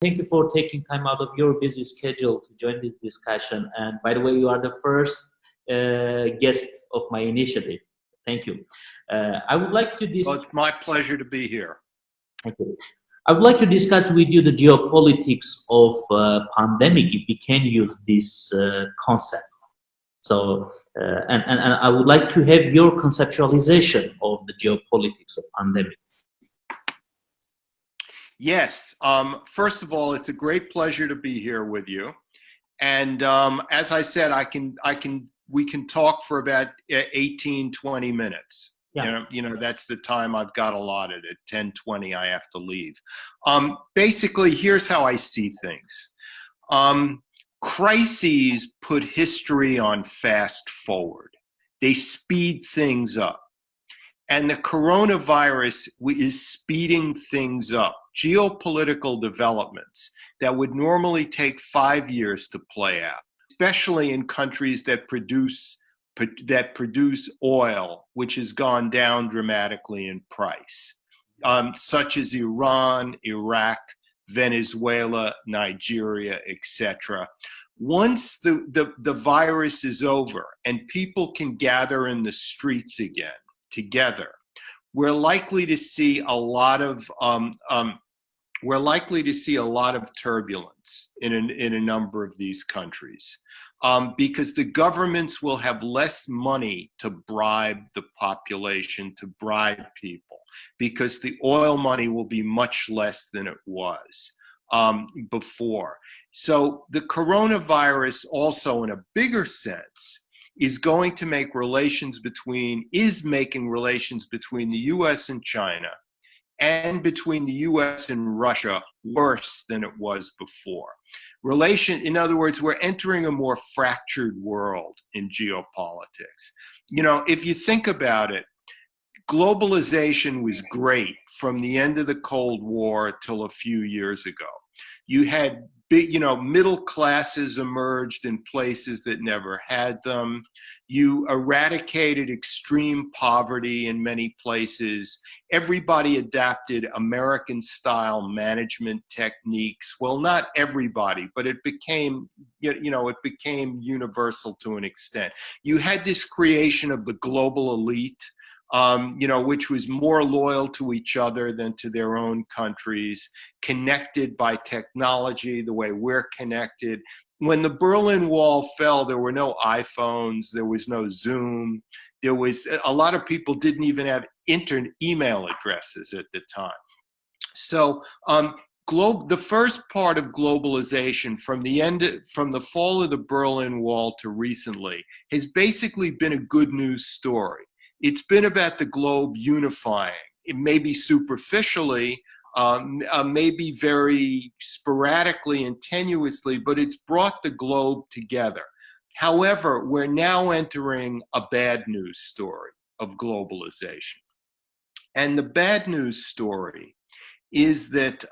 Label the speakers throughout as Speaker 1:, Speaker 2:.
Speaker 1: Thank you for taking time out of your busy schedule to join this discussion. And by the way, you are the first guest of my initiative. Thank you. I would like to discuss.
Speaker 2: Well, it's my pleasure to be here.
Speaker 1: Okay. I would like to discuss with you the geopolitics of pandemic, if we can use this concept. So, and I would like to have your conceptualization of the geopolitics of pandemic.
Speaker 2: Yes. First of all, it's a great pleasure to be here with you. And as I said, we can talk for about 18, 20 minutes. Yeah. You know, that's the time I've got allotted. At 10:20, I have to leave. Basically, here's how I see things. Crises put history on fast forward. They speed things up. And the coronavirus is speeding things up. Geopolitical developments that would normally take 5 years to play out, especially in countries that produce oil, which has gone down dramatically in price, such as Iran, Iraq, Venezuela, Nigeria, etc. Once the virus is over and people can gather in the streets again together, we're likely to see a lot of turbulence in a number of these countries. Because the governments will have less money to bribe the population, to bribe people, because the oil money will be much less than it was before. So the coronavirus also, in a bigger sense, is making relations between the US and China and between the US and Russia worse than it was before. In other words, we're entering a more fractured world in geopolitics. You know, if you think about it, globalization was great from the end of the Cold War till a few years ago. You had middle classes emerged in places that never had them. You eradicated extreme poverty in many places. Everybody adapted American-style management techniques. Well, not everybody, but it became universal to an extent. You had this creation of the global elite, which was more loyal to each other than to their own countries, connected by technology the way we're connected. When the Berlin Wall fell, there were no iPhones, there was no Zoom. A lot of people didn't even have email addresses at the time. So the first part of globalization from the fall of the Berlin Wall to recently has basically been a good news story. It's been about the globe unifying. It may be superficially, maybe very sporadically and tenuously, but it's brought the globe together. However, we're now entering a bad news story of globalization. And the bad news story is that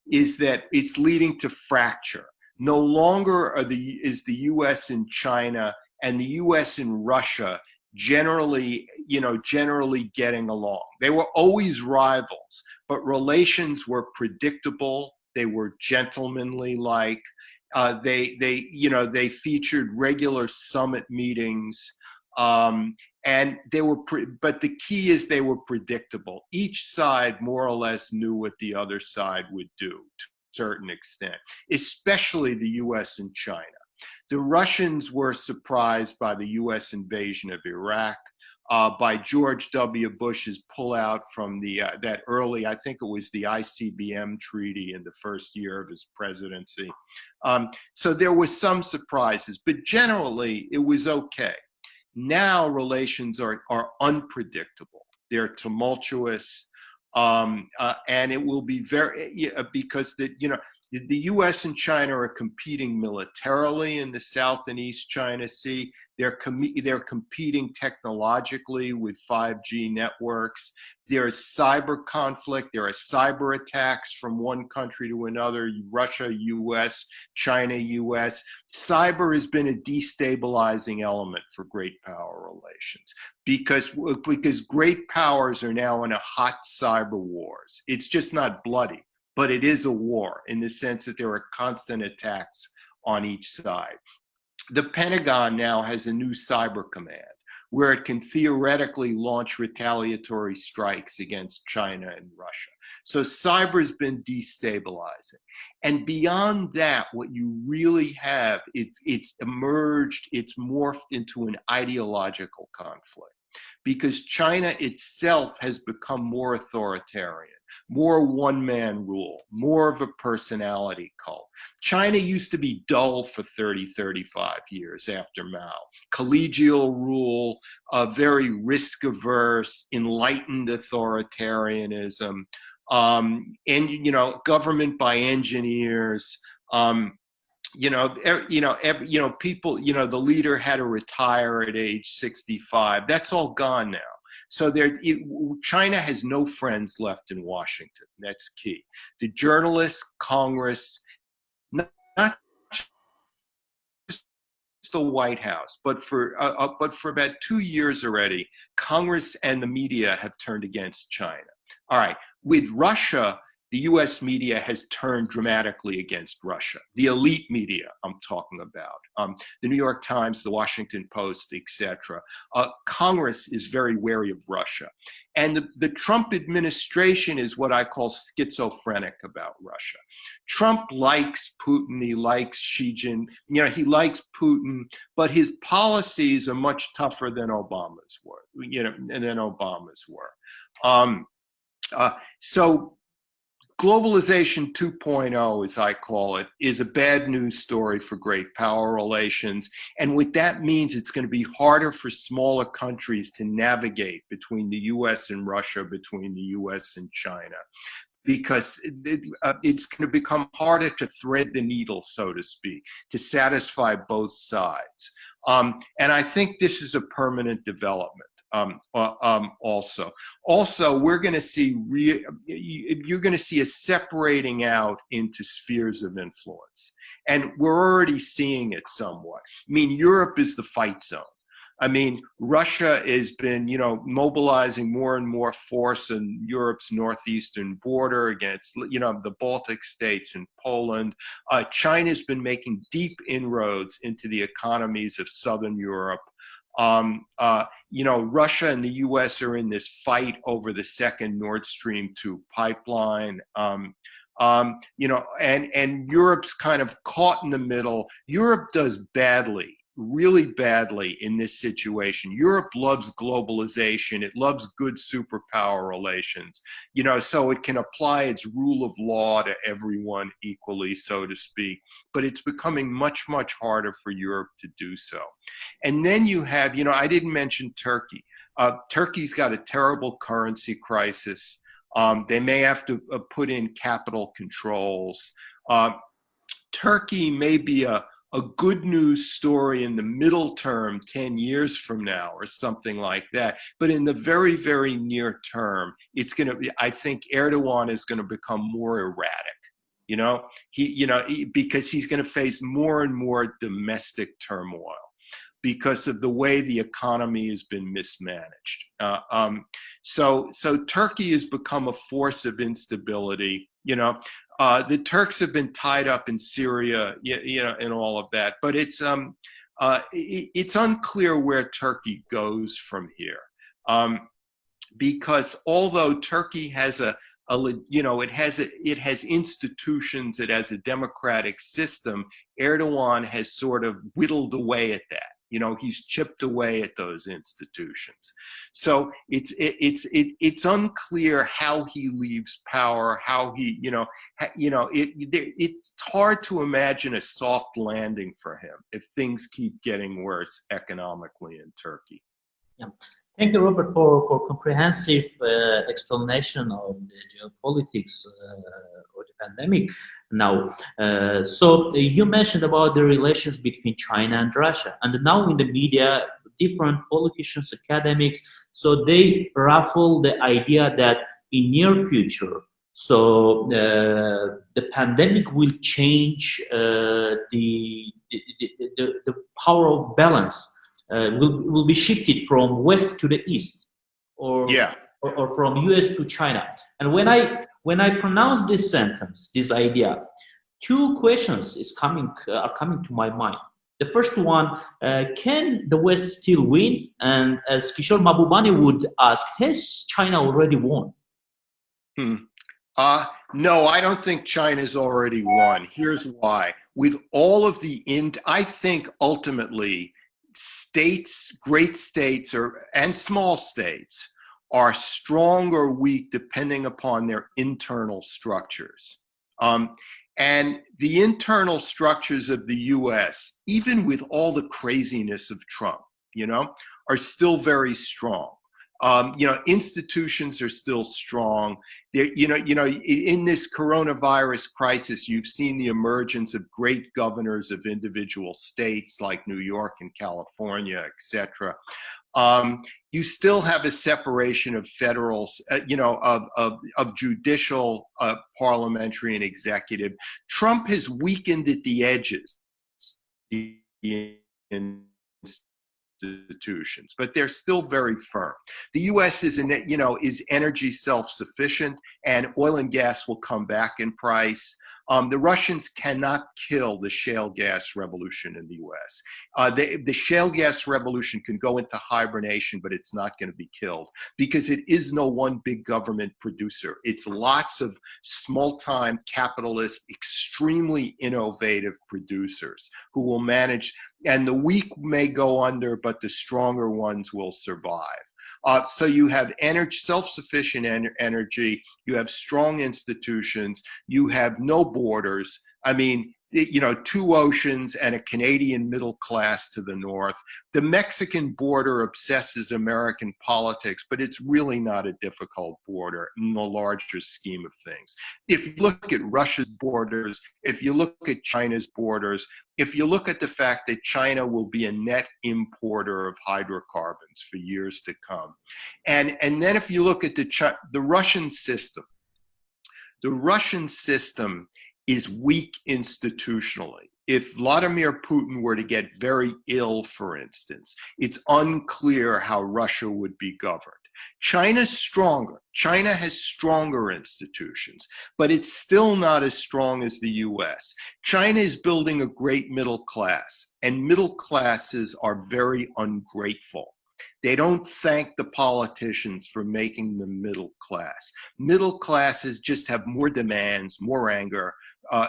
Speaker 2: it's leading to fracture. No longer is the US and China and the US and Russia generally getting along. They were always rivals, but relations were predictable. They were gentlemanly like. They featured regular summit meetings, and but the key is they were predictable. Each side more or less knew what the other side would do to a certain extent, especially the US and China. The Russians were surprised by the US invasion of Iraq, by George W. Bush's pullout from that early, I think it was the ICBM treaty in the first year of his presidency. So there was some surprises, but generally it was okay. Now relations are unpredictable. They're tumultuous, and it will be because the U.S. and China are competing militarily in the South and East China Sea. They're competing technologically with 5G networks. There is cyber conflict. There are cyber attacks from one country to another, Russia, U.S., China, U.S. Cyber has been a destabilizing element for great power relations because great powers are now in a hot cyber wars. It's just not bloody, but it is a war in the sense that there are constant attacks on each side. The Pentagon now has a new cyber command where it can theoretically launch retaliatory strikes against China and Russia. So cyber's been destabilizing. And beyond that, what you really have, it's emerged, it's morphed into an ideological conflict, because China itself has become more authoritarian, more one-man rule, more of a personality cult. China used to be dull for 30, 35 years after Mao. Collegial rule, very risk-averse, enlightened authoritarianism, and, you know, government by engineers, people, the leader had to retire at age 65. That's all gone now. So China has no friends left in Washington. That's key. The journalists, Congress, not just the White House, but for about 2 years already, Congress and the media have turned against China. All right, with Russia, the US media has turned dramatically against Russia. The elite media I'm talking about, the New York Times, the Washington Post, etc. Congress is very wary of Russia. And the Trump administration is what I call schizophrenic about Russia. Trump likes Putin, he likes Xi Jinping, he likes Putin, but his policies are much tougher than Obama's were, So globalization 2.0, as I call it, is a bad news story for great power relations. And what that means, it's going to be harder for smaller countries to navigate between the US and Russia, between the US and China, because it's going to become harder to thread the needle, so to speak, to satisfy both sides. And I think this is a permanent development. Also, we're going to see you're going to see a separating out into spheres of influence, and we're already seeing it somewhat. I mean, Europe is the fight zone. I mean, Russia has been, mobilizing more and more force in Europe's northeastern border against, the Baltic states and Poland. China's been making deep inroads into the economies of Southern Europe. Russia and the US are in this fight over the second Nord Stream 2 pipeline. And Europe's kind of caught in the middle. Europe does badly, really badly in this situation. Europe loves globalization. It loves good superpower relations, so it can apply its rule of law to everyone equally, so to speak. But it's becoming much, much harder for Europe to do so. And then you have, I didn't mention Turkey. Turkey's got a terrible currency crisis. They may have to put in capital controls. Turkey may be a good news story in the middle term, 10 years from now or something like that. But in the very, very near term, it's going to be, I think Erdogan is going to become more erratic, because he's going to face more and more domestic turmoil because of the way the economy has been mismanaged. So Turkey has become a force of instability, The Turks have been tied up in Syria, and all of that, but it's unclear where Turkey goes from here, because although Turkey has it has institutions, it has a democratic system, Erdogan has sort of whittled away at that. He's chipped away at those institutions. So it's unclear how he leaves power, how he, it's hard to imagine a soft landing for him if things keep getting worse economically in Turkey.
Speaker 1: Yeah. Thank you, Robert, for comprehensive explanation of the geopolitics of the pandemic. Now, so you mentioned about the relations between China and Russia, and now in the media, different politicians, academics, so they raffle the idea that in near future, so the pandemic will change the power of balance. Will be shifted from west to the east, or from US to China. And when I when I pronounce this sentence, this idea, two questions are coming to my mind. The first one, can the West still win? And as Kishore Mahbubani would ask, has China already won?
Speaker 2: No, I don't think China's already won. Here's why. With all of I think ultimately states, great states and small states are strong or weak depending upon their internal structures. And the internal structures of the US, even with all the craziness of Trump, are still very strong. Institutions are still strong. In this coronavirus crisis, you've seen the emergence of great governors of individual states like New York and California, etc. You still have a separation of federal, of judicial, parliamentary, and executive. Trump has weakened at the edges institutions, but they're still very firm. The U.S. is energy self-sufficient, and oil and gas will come back in price. The Russians cannot kill the shale gas revolution in the U.S. The shale gas revolution can go into hibernation, but it's not going to be killed because it is no one big government producer. It's lots of small-time capitalist, extremely innovative producers who will manage, and the weak may go under, but the stronger ones will survive. So you have self-sufficient energy, you have strong institutions, you have no borders. I mean, two oceans and a Canadian middle class to the north. The Mexican border obsesses American politics, but it's really not a difficult border in the larger scheme of things. If you look at Russia's borders, if you look at China's borders, if you look at the fact that China will be a net importer of hydrocarbons for years to come, and then if you look at the Russian system is weak institutionally. If Vladimir Putin were to get very ill, for instance, it's unclear how Russia would be governed. China's stronger. China has stronger institutions, but it's still not as strong as the US. China is building a great middle class, and middle classes are very ungrateful. They don't thank the politicians for making them middle class. Middle classes just have more demands, more anger.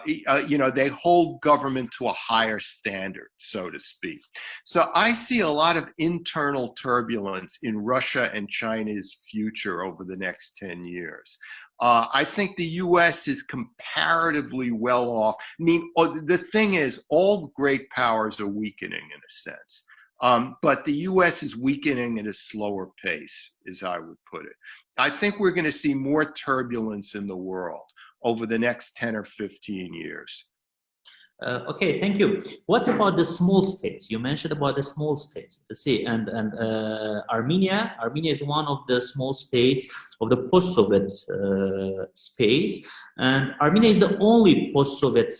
Speaker 2: They hold government to a higher standard, so to speak. So I see a lot of internal turbulence in Russia and China's future over the next 10 years. I think the U.S. is comparatively well off. I mean, the thing is, all great powers are weakening in a sense. But the U.S. is weakening at a slower pace, as I would put it. I think we're going to see more turbulence in the world over the next 10 or 15 years.
Speaker 1: Okay, thank you. What about the small states? You mentioned about the small states. See, and Armenia. Armenia is one of the small states of the post-Soviet space, and Armenia is the only post-Soviet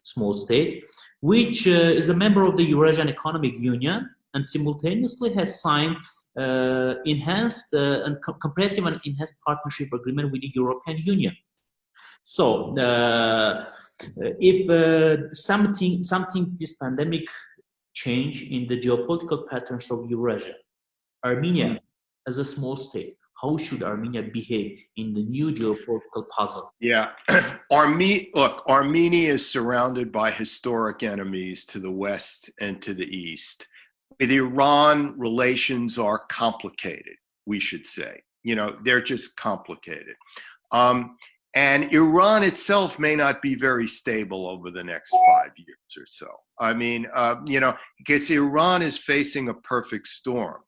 Speaker 1: small state, which is a member of the Eurasian Economic Union and simultaneously has signed enhanced and comprehensive and enhanced partnership agreement with the European Union. So, if something this pandemic change in the geopolitical patterns of Eurasia, Armenia as a small state, how should Armenia behave in the new geopolitical puzzle?
Speaker 2: Yeah, Armenia is surrounded by historic enemies to the west and to the east. With Iran, relations are complicated, we should say. They're just complicated. And Iran itself may not be very stable over the next 5 years or so. I mean, because Iran is facing a perfect storm.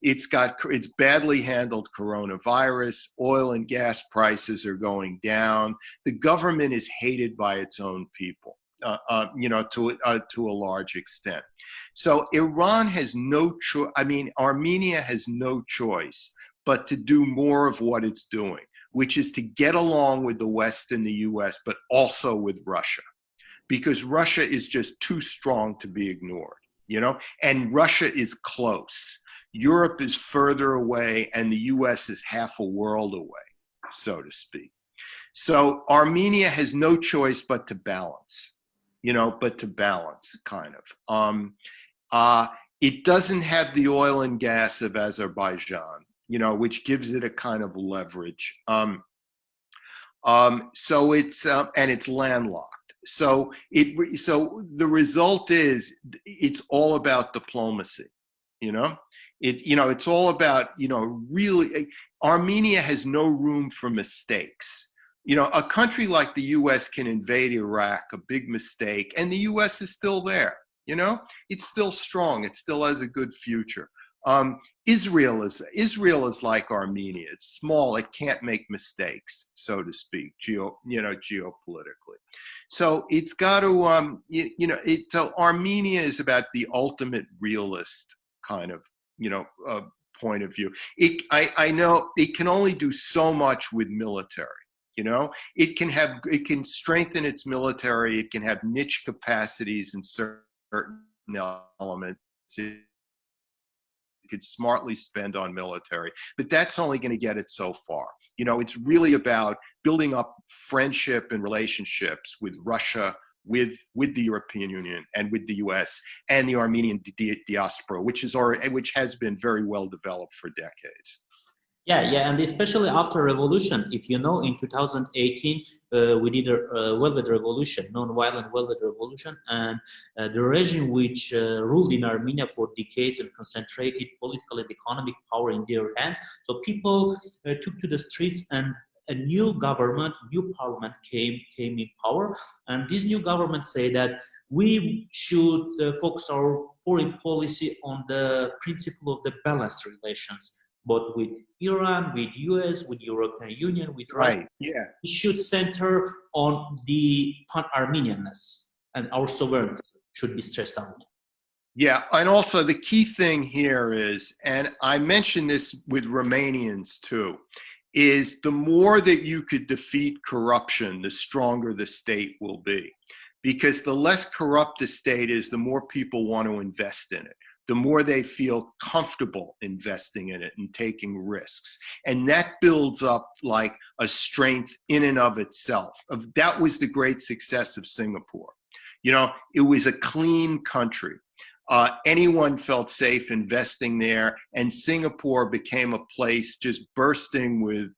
Speaker 2: It's badly handled coronavirus, oil and gas prices are going down. The government is hated by its own people, to a large extent. So Iran has no choice. I mean, Armenia has no choice but to do more of what it's doing, which is to get along with the West and the US, but also with Russia, because Russia is just too strong to be ignored, and Russia is close. Europe is further away, and the US is half a world away. so to speak. So Armenia has no choice but to balance, kind of. It doesn't have the oil and gas of Azerbaijan, which gives it a kind of leverage. So it's and it's landlocked. So the result is it's all about diplomacy. It's all about really. Armenia has no room for mistakes. A country like the U.S. can invade Iraq, a big mistake, and the U.S. is still there. It's still strong. It still has a good future. Israel is like Armenia. It's small. It can't make mistakes, so to speak, geopolitically. So it's got to, so Armenia is about the ultimate realist kind of, point of view. I know it can only do so much with military. It can strengthen its military. It can have niche capacities in certain elements. It could smartly spend on military, but that's only going to get it so far. It's really about building up friendship and relationships with Russia, with the European Union, and with the U.S. and the Armenian diaspora, which has been very well developed for decades.
Speaker 1: Yeah, and especially after revolution, if in 2018 we did a velvet revolution, non-violent velvet revolution, and the regime which ruled in Armenia for decades and concentrated political and economic power in their hands. So people took to the streets, and a new government, new parliament came in power, and this new government say that we should focus our foreign policy on the principle of the balanced relations, both with Iran, with US, with European Union, with Russia.
Speaker 2: Right. Yeah.
Speaker 1: We should center on the pan-Armenianness, and our sovereignty should be stressed out.
Speaker 2: Yeah, and also the key thing here is, and I mentioned this with Romanians too, is the more that you could defeat corruption, the stronger the state will be. Because the less corrupt the state is, the more people want to invest in it. The more they feel comfortable investing in it and taking risks. And that builds up like a strength in and of itself. That was the great success of Singapore. It was a clean country. Anyone felt safe investing there, and Singapore became a place just bursting with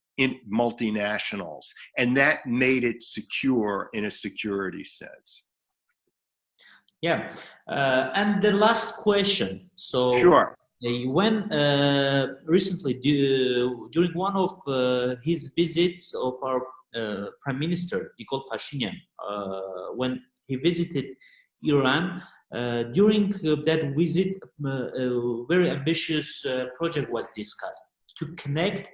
Speaker 2: multinationals, and that made it secure in a security sense.
Speaker 1: Yeah, and the last question. So,
Speaker 2: sure.
Speaker 1: When recently, during one of his visits of our Prime Minister, Nikol Pashinyan, when he visited Iran, during that visit, a very ambitious project was discussed to connect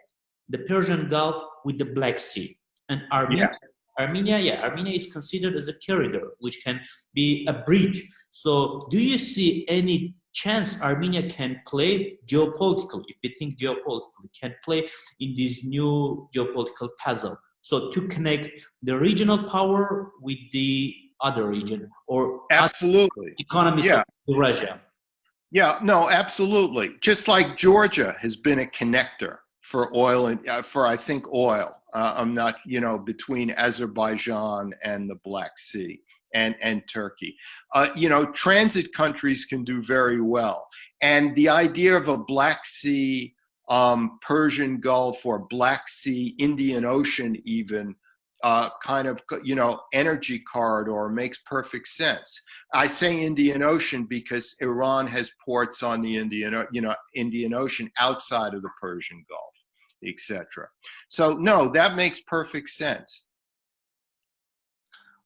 Speaker 1: the Persian Gulf with the Black Sea. And Armenia is considered as a corridor, which can be a bridge. So do you see any chance Armenia can play geopolitically, if you think geopolitically, can play in this new geopolitical puzzle? So to connect the regional power with the other region, or
Speaker 2: absolutely
Speaker 1: economies of Eurasia.
Speaker 2: Yeah, no, absolutely. Just like Georgia has been a connector for oil and for, I think, oil. I'm not, between Azerbaijan and the Black Sea and Turkey. Transit countries can do very well. And the idea of a Black Sea, Persian Gulf, or Black Sea, Indian Ocean even, kind of, energy corridor makes perfect sense. I say Indian Ocean because Iran has ports on the Indian Ocean outside of the Persian Gulf, etc. So no, that makes perfect sense.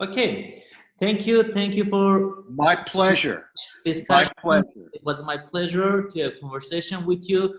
Speaker 2: Okay.
Speaker 1: Thank you for
Speaker 2: my pleasure.
Speaker 1: Discussion. My pleasure. It was my pleasure to have a conversation with you.